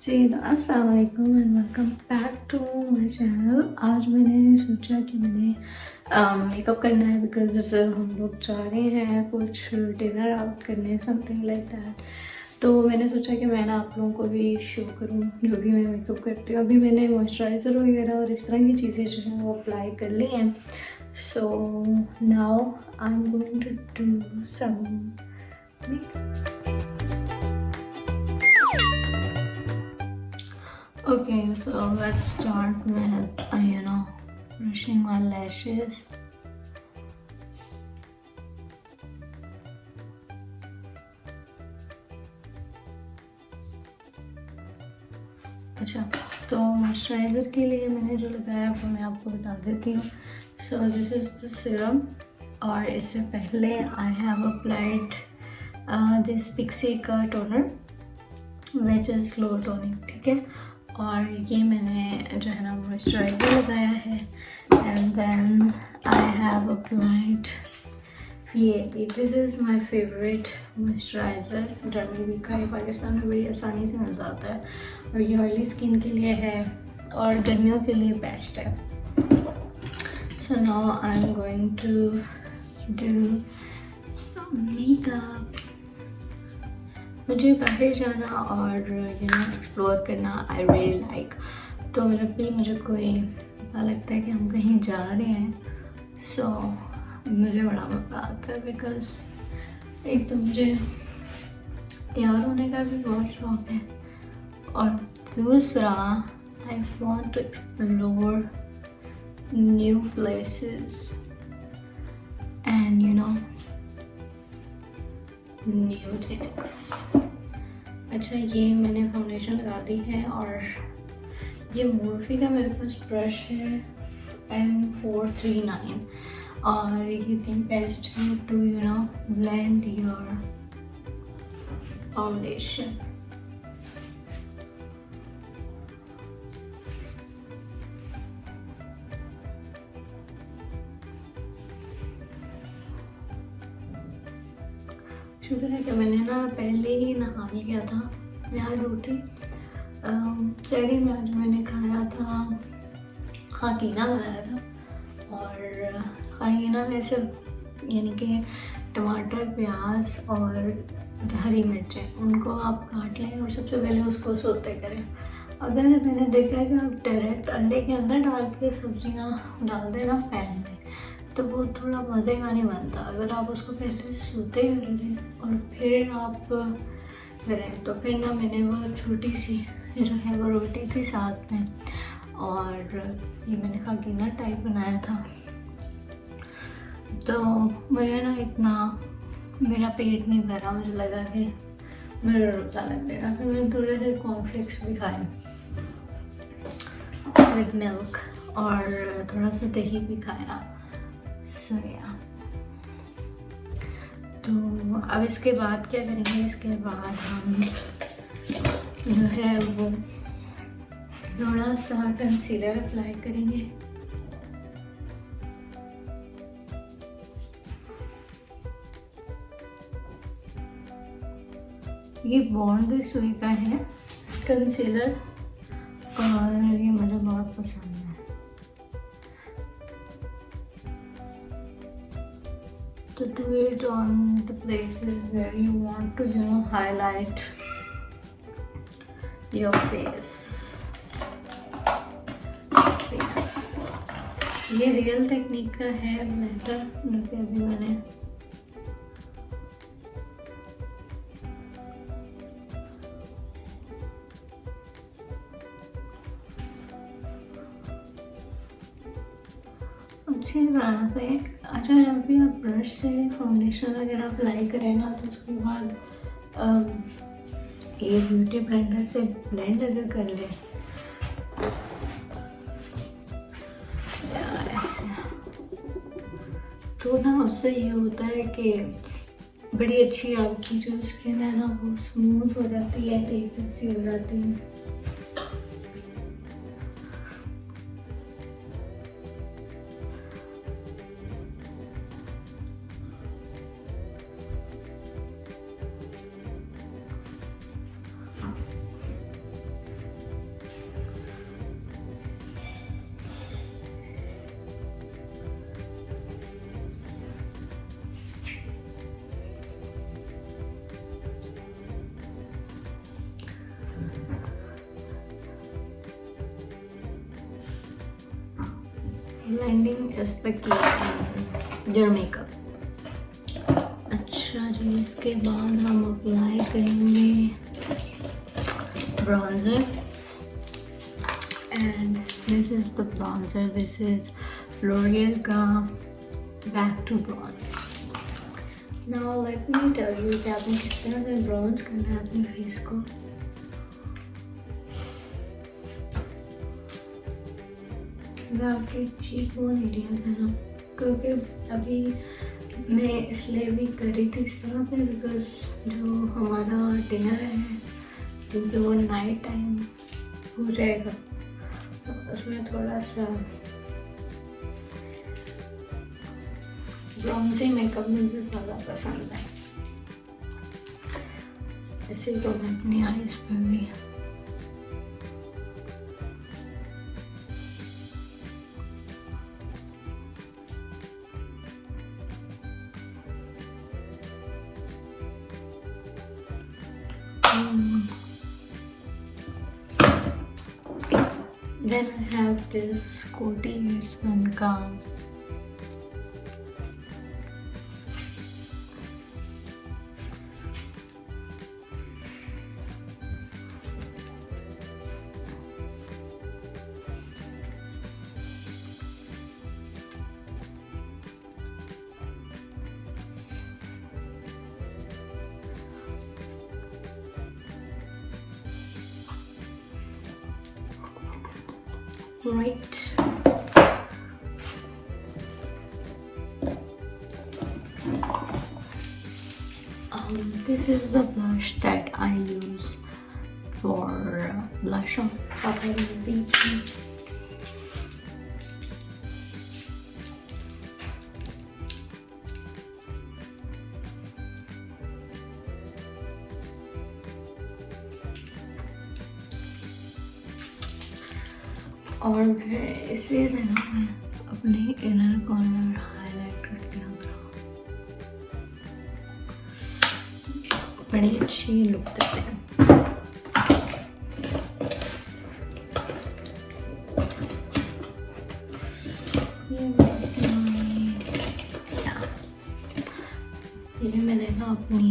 जी तो अस्सलाम वालेकुम and welcome back to my channel. आज मैंने सोचा कि मैंने मेकअप करना है बिकॉज जैसे हम लोग जा रहे हैं कुछ डिनर आउट करने समथिंग लाइक दैट। तो मैंने सोचा कि मैं ना आप लोगों को भी शो करूँ जो भी मैं मेकअप करती हूँ। अभी मैंने मॉइस्चराइज़र वगैरह और इस तरह की चीज़ें जो हैं वो अप्लाई कर ली हैं। So now I am going to do some makeup. Okay, so let's start with brushing my lashes. अच्छा, तो मॉइस्चराइज़र के लिए मैंने जो लगाया वो मैं आपको बता देती हूँ। So this is the serum और इससे पहले I have applied this Pixi का toner which is glow tonic, ठीक है। और ये मैंने जो है ना मॉइस्चराइज़र लगाया है and then I have applied ये this is my favourite moisturiser डर्मी का। ये पाकिस्तान में बड़ी आसानी से मिल जाता है और ये ऑयली स्किन के लिए है और गर्मियों के लिए बेस्ट है। So now I am going to do some makeup. मुझे बाहर जाना और एक्सप्लोर करना आई रियली लाइक। तो जब भी मुझे कोई पता लगता है कि हम कहीं जा रहे हैं सो मुझे बड़ा मज़ा आता है बिकॉज एक तो मुझे तैयार होने का भी बहुत शौक है और दूसरा I want to explore new places and new things. अच्छा, ये मैंने फाउंडेशन लगा दी है और ये मोर्फी का मेरे पास ब्रश है M439 और ये दी बेस्ट है टू ब्लेंड योर फाउंडेशन। शुक्र है कि मैंने ना पहले ही नहा लिया था। मैं आज उठी शहरी में आज मैंने खाया था खाकीना बनाया था और खाकीना में सिर्फ यानी कि टमाटर प्याज और हरी मिर्चें उनको आप काट लें और सबसे पहले उसको सोते करें। अगर मैंने देखा है कि आप डायरेक्ट अंडे के अंदर डाल के सब्जियां डाल देना पैन में तो वो थोड़ा मज़े का नहीं बनता। अगर आप उसको पहले सूते कर लें और फिर आप करें तो फिर ना मैंने वो छोटी सी जो है वो रोटी थी साथ में और ये मैंने खाकीना टाइप बनाया था। तो मुझे ना इतना मेरा पेट नहीं भरा, मुझे लगा कि मेरा रोटा लग जाएगा। फिर मैंने थोड़े से कॉर्नफ्लेक्स भी खाए विद मिल्क और थोड़ा सा दही भी खाया। सो या तो अब इसके बाद क्या करेंगे, इसके बाद हम जो है वो थोड़ा सा कंसीलर अप्लाई करेंगे। ये बॉन्ड सुई का है कंसीलर और ये मुझे बहुत पसंद है। To do it on the places where you want to highlight your face. ये रियल टेक्निक का है ब्लेंडर जो कि अभी मैंने अच्छी तरह से। अच्छा, जब भी आप ब्रश से फाउंडेशन वगैरह अप्लाई करें ना तो उसके बाद ये ब्यूटी ब्लेंडर से ब्लेंड अगर कर ले ऐसे तो ना उससे ये होता है कि बड़ी अच्छी आपकी जो स्किन है ना वो स्मूथ हो जाती है, तेज सी हो जाती है। Blending is the key in your makeup. अच्छा जी, इसके बाद हम अप्लाई करेंगे bronzer and this is the bronzer, this is L'Oreal का back to bronze. Now let me tell you कि आपने किस तरह से ब्रॉन्ज करना है अपने फेस को। आपके चीक बोन एरिया है ना, क्योंकि अभी मैं इसलिए भी कर रही थी इस तरह से बिकॉज जो हमारा डिनर है क्योंकि वो नाइट टाइम हो जाएगा तो उसमें थोड़ा सा ब्रॉन्जी मेकअप मुझे ज़्यादा पसंद है, इसीलिए मैं अपनी आईज पर भी then I have this Coty Earspun का right. This is the blush that I use for blush on top of the beach. और फिर इसी से ना मैं अपने इनर कॉर्नर हाईलाइट करके अंदर बड़ी अच्छी लुक देते हैं। ये मैंने ना अपनी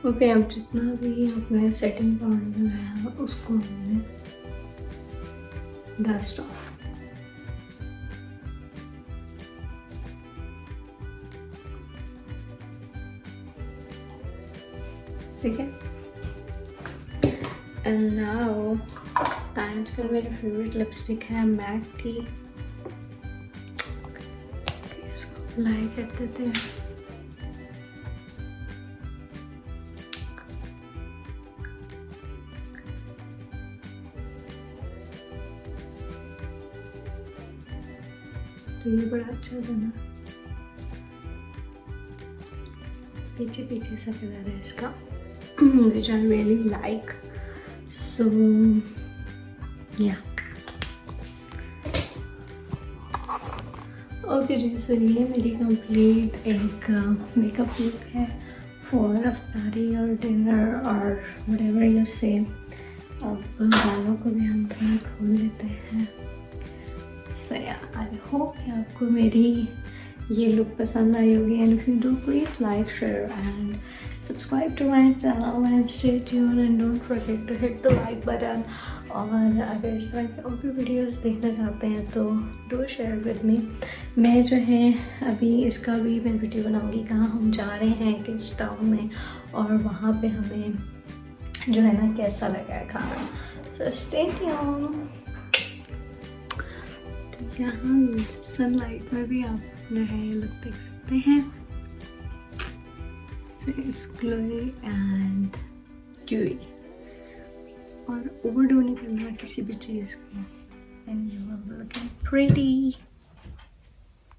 ओके, अब जितना भी आपने सेटिंग पाउडर लगाया उसको हमने डस्ट ऑफ। ठीक है, एंड नाउ आजकल मेरी फेवरेट लिपस्टिक है मैक की, इसको अप्लाई कर देते हैं। तो ये बड़ा अच्छा था ना, पीछे पीछे सा कलर है इसका which I really like, so yeah. Okay जी, सो ये मेरी कंप्लीट एक मेकअप लुक है फॉर अफ्तारी और डिनर और व्हाटएवर यू से। अब बालों को भी हम थोड़ा खोल लेते हैं। सो या, आई होप कि आपको मेरी ये लुक पसंद आई होगी, and if you do please like, share and subscribe to my channel and stay tuned and don't forget to hit the like button। और अगर इस तरह के और भी वीडियोज़ देखना चाहते हैं तो डू शेयर विद मी। मैं जो है अभी इसका भी मैं वीडियो बनाऊंगी कहाँ हम जा रहे हैं, किस टाउन में, और वहाँ पे हमें जो है ना कैसा लगा है खाना। So stay tuned. तो यहाँ सनलाइट में भी आप जो है ये लोग देख सकते हैं, इट्स ग्लोई एंड ड्यूई। और ओवरडू नहीं करना किसी भी चीज़ को, and you are looking pretty.